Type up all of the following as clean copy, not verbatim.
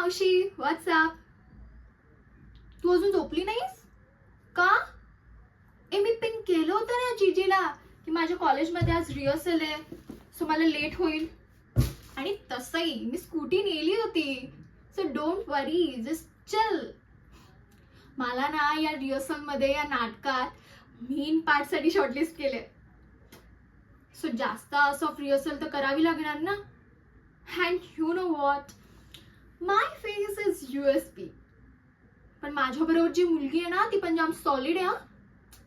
मावशी, व्हॉट्सअप. तू अजून झोपली नाहीस का? मी पिंक केलं होतं ना जीजीला की माझ्या कॉलेजमध्ये आज रिहर्सल आहे, सो मला लेट होईल. आणि तसंही मी स्कूटी नेली होती, so don't worry, just chill. मला ना या रिहर्सल मध्ये, या नाटकात मेन पार्ट साठी शॉर्टलिस्ट केले. सो जास्त ऑफ रिहर्सल तर करावी लागणार ना. And you know what, my face is USP. पण माझ्याबरोबर जी मुलगी आहे ना ती पण जाम सॉलिड आहे.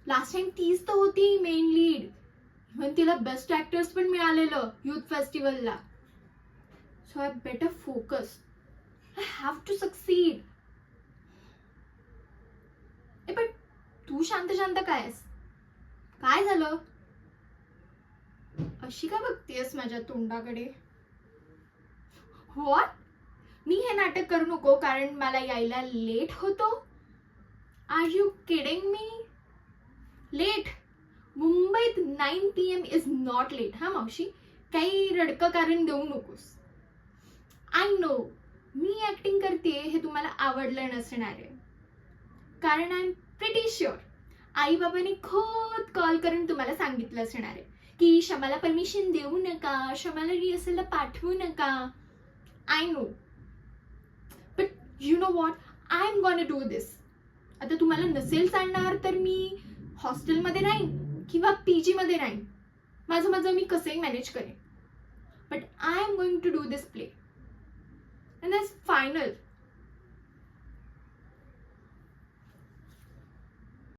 लास्ट टाइम तीच तर होती मेन लीड. इव्हन तिला बेस्ट ऍक्टर्स पण मिळालेलं युथ फेस्टिवलला. So I better focus. I have to succeed. पण तू शांत शांत काय आहेस? काय झालं? अशी का बघतेस माझ्या तोंडाकडे? व्हॉट? मी हे नाटक करू नको कारण मला यायला लेट होतो? Are you kidding me? Late? मुंबईत 9 PM इज नॉट लेट. हा मावशी, काही रडकं कारण देऊ नकोस. आय नो मी ऍक्टिंग करते हे तुम्हाला आवडलं नसणार आहे, कारण आय एम प्रिटी शुअर आई बाबांनी खुद कॉल करून तुम्हाला सांगितलं असणार आहे की शमाला परमिशन देऊ नका, शमाला रिहर्सलला पाठवू नका. I know, but you know what, I am gonna do this. आता तुम्हाला नसेल चालणार तर मी हॉस्टेलमध्ये राहीन किंवा PG मध्ये राहीन. माझं मी कसंही मॅनेज करेन. But I am going to do this play. And that's final.